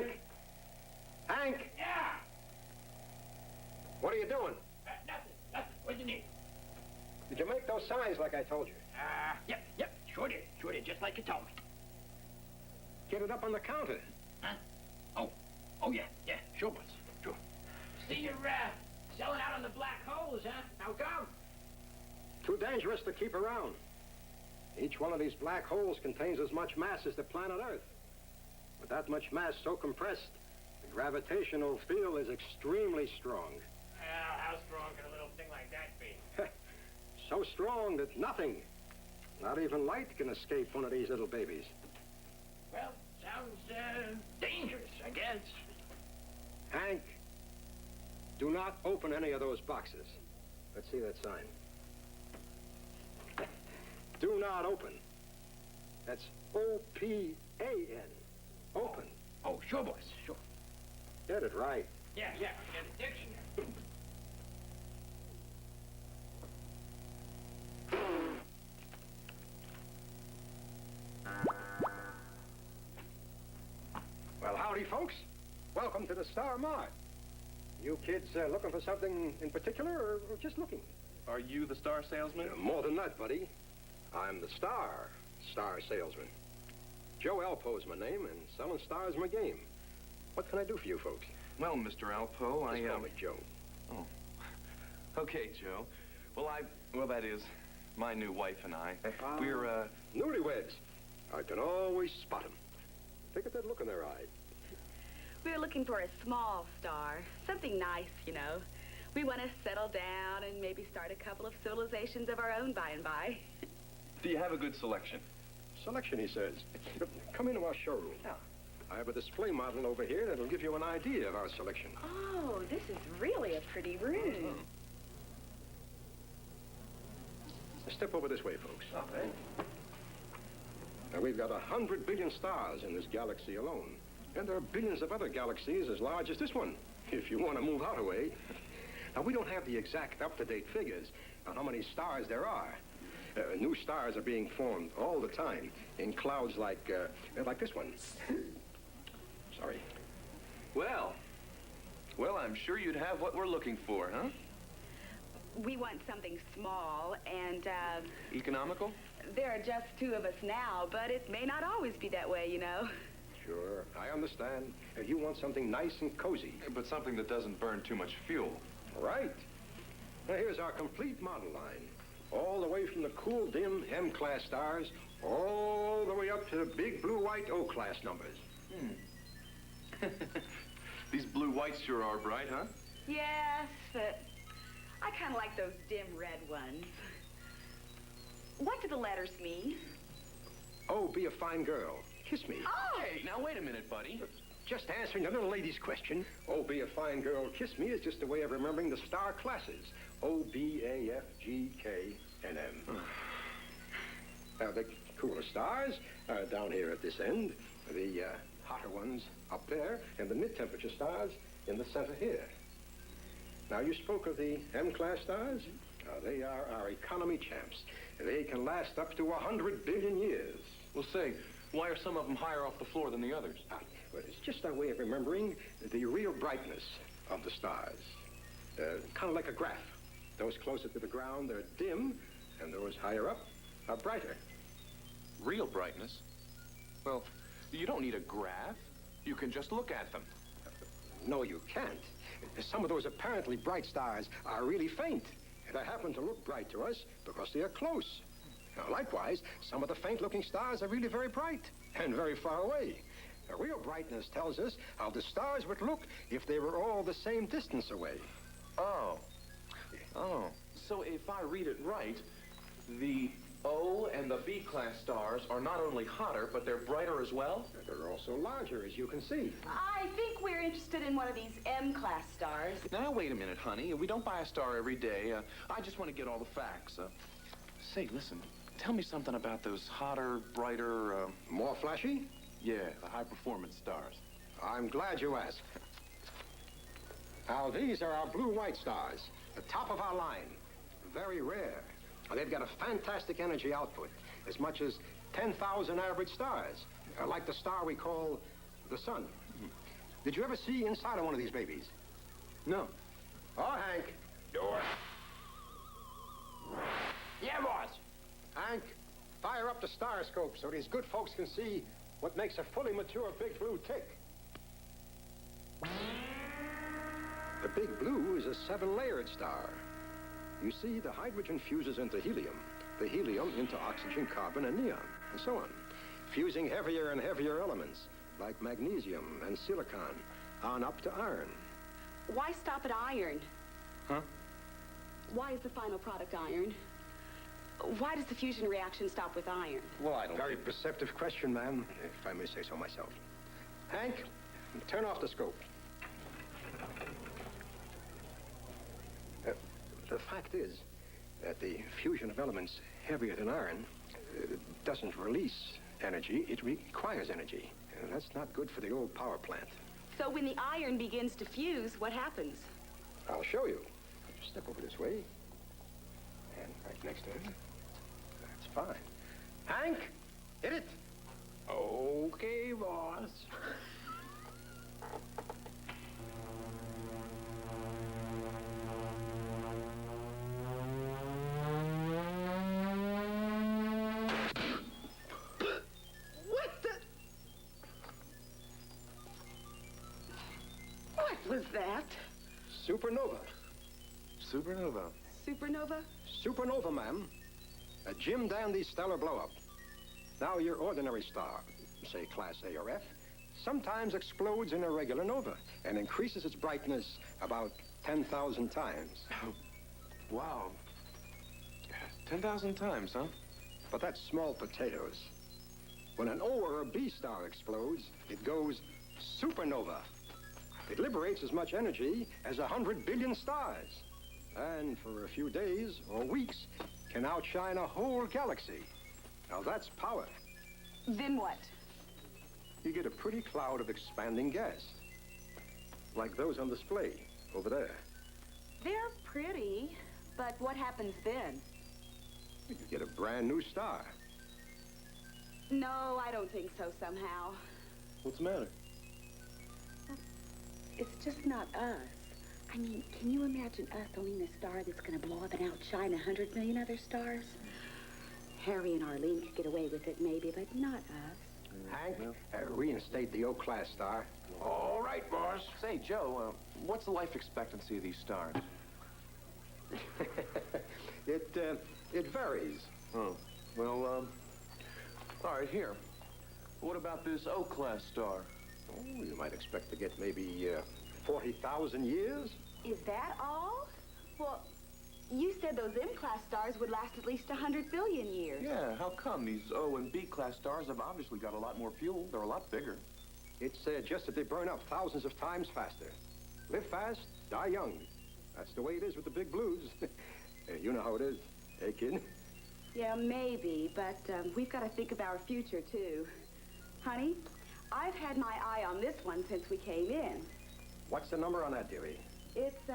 Hank? Hank? Yeah! What are you doing? Nothing. What do you need? Did you make those signs like I told you? Yep. Sure did. Just like you told me. Get it up on the counter. Huh? Oh, yeah. Sure, boss. Sure. See, you're, selling out on the black holes, huh? How come? Too dangerous to keep around. Each one of these black holes contains as much mass as the planet Earth. With that much mass so compressed, the gravitational field is extremely strong. Well, how strong can a little thing like that be? So strong that nothing, not even light, can escape one of these little babies. Well, sounds, dangerous, I guess. Hank, do not open any of those boxes. Let's see that sign. Do not open. That's O-P-A-N. Open. Oh, sure, boss. Sure. Get it right. Yeah, the dictionary. Well, howdy, folks. Welcome to the Star Mart. You kids looking for something in particular, or just looking? Are you the star salesman? More than that, buddy. I'm the star salesman. Joe Alpo's my name, and selling stars my game. What can I do for you folks? Well, Mr. Alpo, Just call me Joe. Oh. Okay, Joe. Well, that is, my new wife and I. We're, Newlyweds. I can always spot them. Take a good look in their eye. We're looking for a small star, something nice, you know. We want to settle down and maybe start a couple of civilizations of our own by and by. Do you have a good selection? Selection, he says. Come into our showroom. Yeah. I have a display model over here that'll give you an idea of our selection. Oh, this is really a pretty room. Step over this way, folks. Okay. Now, we've got 100 billion stars in this galaxy alone. And there are billions of other galaxies as large as this one, if you want to move out a way. Now, we don't have the exact up-to-date figures on how many stars there are. New stars are being formed all the time in clouds like this one. Sorry. Well, I'm sure you'd have what we're looking for, huh? We want something small and, Economical? there are just two of us now, but it may not always be that way, you know. Sure, I understand. You want something nice and cozy. But something that doesn't burn too much fuel. Right. Now, here's our complete model line. All the way from the cool, dim M-class stars, all the way up to the big blue-white O-class numbers. These blue whites sure are bright, huh? Yes, but I kind of like those dim red ones. What do the letters mean? Oh, be a fine girl. Kiss me. Oh! Hey, now wait a minute, buddy. Just answering the little lady's question. Oh, be a fine girl, kiss me is just a way of remembering the star classes. O, B, A, F, G, K, and M. Now, the cooler stars are down here at this end. The hotter ones up there, and the mid-temperature stars in the center here. Now, you spoke of the M-class stars. They are our economy champs. They can last up to 100 billion years. Well, say, why are some of them higher off the floor than the others? But it's just our way of remembering the real brightness of the stars. Kind of like a graph. Those closer to the ground are dim, and those higher up are brighter. Real brightness? Well, you don't need a graph. You can just look at them. No, you can't. Some of those apparently bright stars are really faint. They happen to look bright to us because they are close. Now, likewise, some of the faint-looking stars are really very bright and very far away. The real brightness tells us how the stars would look if they were all the same distance away. Oh. So if I read it right, the O and the B-class stars are not only hotter, but they're brighter as well? They're also larger, as you can see. I think we're interested in one of these M-class stars. Now, wait a minute, honey. We don't buy a star every day. I just want to get all the facts. Say, listen, tell me something about those hotter, brighter, More flashy? Yeah, the high-performance stars. I'm glad you asked. Now, these are our blue-white stars, the top of our line. Very rare. They've got a fantastic energy output, as much as 10,000 average stars, like the star we call the sun. Did you ever see inside of one of these babies? No. Oh, Hank. Door. Yeah, boss. Hank, fire up the star scope so these good folks can see what makes a fully mature Big Blue tick. The Big Blue is a 7-layered star. You see, the hydrogen fuses into helium, the helium into oxygen, carbon, and neon, and so on, fusing heavier and heavier elements like magnesium and silicon on up to iron. Why stop at iron? Huh? Why is the final product iron? Why does the fusion reaction stop with iron? Well, I don't... Very perceptive question, ma'am, if I may say so myself. Hank, turn off the scope. The fact is that the fusion of elements heavier than iron doesn't release energy, it requires energy. That's not good for the old power plant. So when the iron begins to fuse, what happens? I'll show you. Just step over this way. And right next to it. That's fine. Hank, hit it. Okay, boss. What was that? Supernova. Supernova. Supernova? Supernova, ma'am. A Jim Dandy stellar blow-up. Now, your ordinary star, say Class A or F, sometimes explodes in a regular nova and increases its brightness about 10,000 times. Wow. 10,000 times, huh? But that's small potatoes. When an O or a B star explodes, it goes supernova. It liberates as much energy as 100 billion stars. And for a few days or weeks, can outshine a whole galaxy. Now that's power. Then what? You get a pretty cloud of expanding gas. Like those on display over there. They're pretty, but what happens then? You get a brand new star. No, I don't think so somehow. What's the matter? It's just not us. I mean, can you imagine us owning a star that's going to blow up and outshine 100 million other stars? Harry and Arlene could get away with it, maybe, but not us. Hank, reinstate the O-class star. All right, boss. Say, Joe, what's the life expectancy of these stars? It varies. Oh, well, all right, here. What about this O-class star? Oh, you might expect to get maybe 40,000 years. Is that all? Well, you said those M-class stars would last at least 100 billion years. Yeah, how come? These O and B-class stars have obviously got a lot more fuel. They're a lot bigger. It's just that they burn up thousands of times faster. Live fast, die young. That's the way it is with the Big Blues. You know how it is, eh, kid? Yeah, maybe, but we've got to think of our future, too. Honey, I've had my eye on this one since we came in. What's the number on that, dearie? It's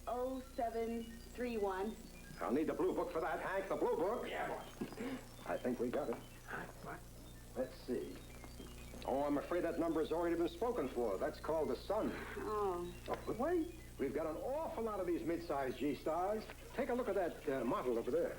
0731. I'll need the blue book for that, Hank, the blue book. Yeah, boss. I think we got it. What? Let's see. Oh, I'm afraid that number's already been spoken for. That's called the sun. Oh. Oh, but wait. We've got an awful lot of these mid-sized G-stars. Take a look at that model over there.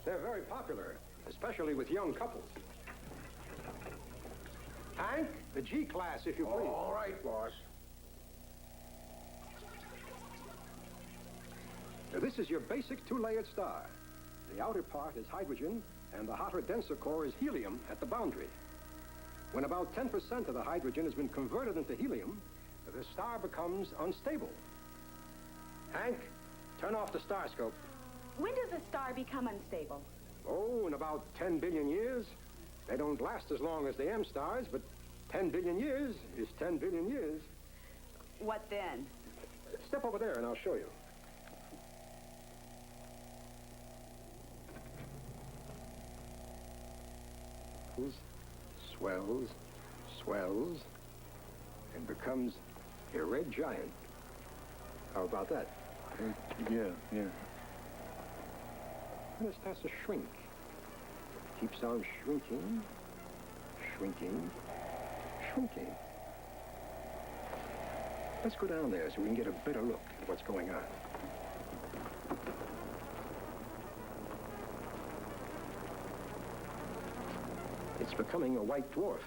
They're very popular, especially with young couples. Hank, the G-class, if you please. All right, boss. Now, this is your basic two-layered star. The outer part is hydrogen, and the hotter, denser core is helium at the boundary. When about 10% of the hydrogen has been converted into helium, the star becomes unstable. Hank, turn off the star scope. When does a star become unstable? Oh, in about 10 billion years. They don't last as long as the M stars, but 10 billion years is 10 billion years. What then? Step over there and I'll show you. Swells, swells, and becomes a red giant. How about that? Yeah. And it starts to shrink. Keeps on shrinking, shrinking, shrinking. Let's go down there so we can get a better look at what's going on. It's becoming a white dwarf.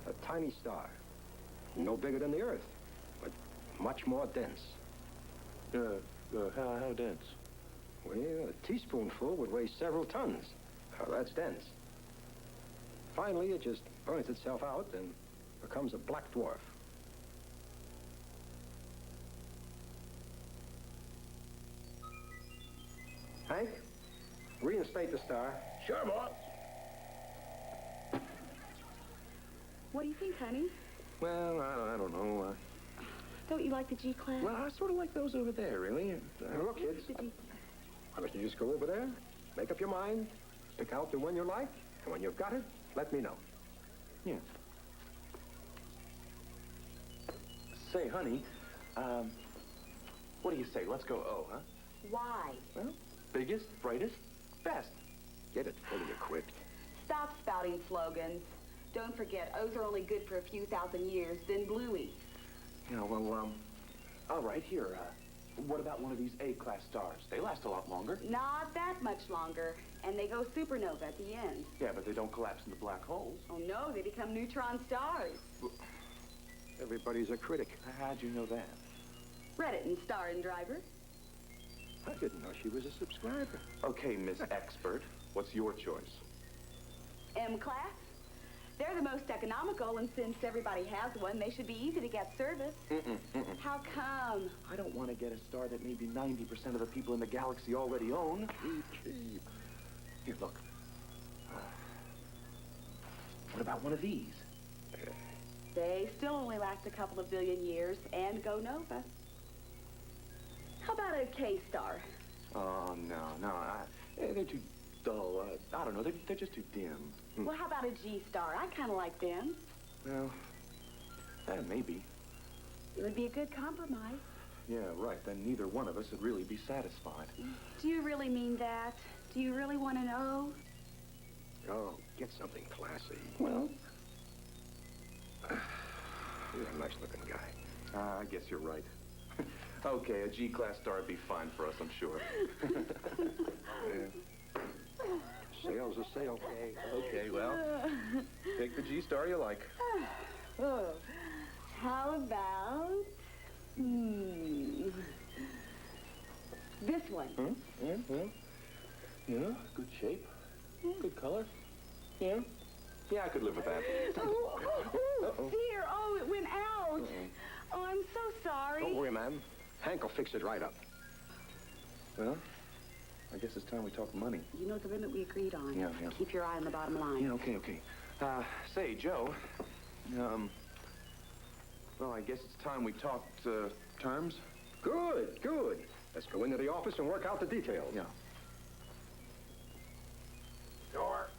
A tiny star. No bigger than the Earth, but much more dense. How dense? Well, a teaspoonful would weigh several tons. Now, that's dense. Finally, it just burns itself out and becomes a black dwarf. Hank, reinstate the star. Sure, boss. What do you think, honey? Well, I don't know. Don't you like the G-class? Well, I sort of like those over there, really. Now, look, kids, why don't you just go over there, make up your mind, pick out the one you like, and when you've got it, let me know. Yeah. Say, honey, what do you say? Let's go O, huh? Why? Well, biggest, brightest, best. Get it fully equipped. Stop spouting slogans. Don't forget, O's are only good for a few thousand years, then bluey. Yeah, well, all right, here, what about one of these A-class stars? They last a lot longer. Not that much longer, and they go supernova at the end. Yeah, but they don't collapse into black holes. Oh, no, they become neutron stars. Everybody's a critic. How'd you know that? Read it in Star and Driver. I didn't know she was a subscriber. Okay, Miss Expert, what's your choice? M-class. They're the most economical, and since everybody has one, they should be easy to get service. How come? I don't want to get a star that maybe 90% of the people in the galaxy already own. Cheap. Here, look. What about one of these? They still only last a couple of billion years and go nova. How about a K-star? Oh, no, they're too dull. I don't know, they're just too dim. Well, how about a G-star? I kind of like them. Well, maybe. It would be a good compromise. Yeah, right. Then neither one of us would really be satisfied. Do you really mean that? Do you really want to know? Oh, get something classy. Well, You're a nice-looking guy. I guess you're right. Okay, a G-class star would be fine for us, I'm sure. Sale's a sale. Okay, well, take the G-star you like. Oh, how about... this one. Yeah, good shape. Good color. Yeah, I could live with that. Oh, dear. Oh, it went out. Oh, I'm so sorry. Don't worry, ma'am. Hank will fix it right up. Well, I guess it's time we talk money. You know the limit we agreed on. Yeah. Keep your eye on the bottom line. Yeah, okay. Say, Joe, well, I guess it's time we talked, terms? Good. Let's go into the office and work out the details. Yeah. Door.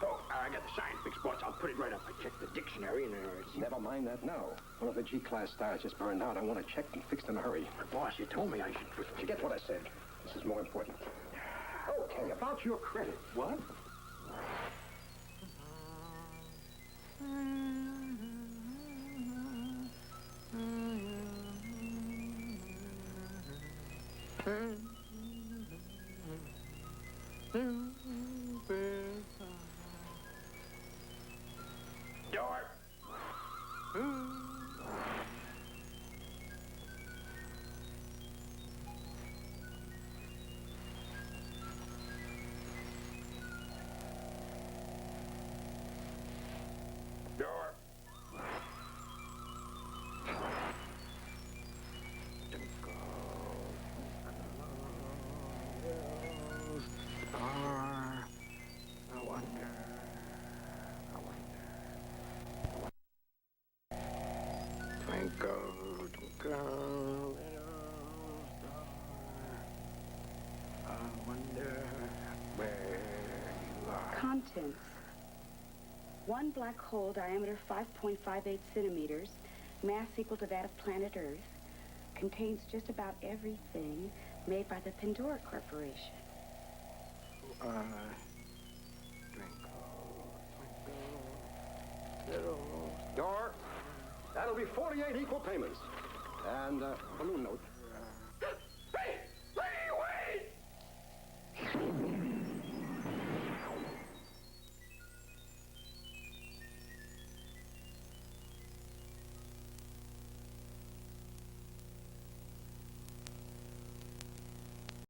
Oh, I got the sign fixed, boss. I'll put it right up. I checked the dictionary and it's... Never mind that now. One of the G-class stars just burned out. I want it checked and fixed in a hurry. Boss, you told me I should... Forget what I said. This is more important. Okay, about your credit. What? Door. Door. Twinkle, twinkle, little star, I wonder where you are. Contents. One black hole, diameter 5.58 centimeters, mass equal to that of planet Earth, contains just about everything made by the Pandora Corporation. Twinkle, twinkle, Or that'll be 48 equal payments. And balloon note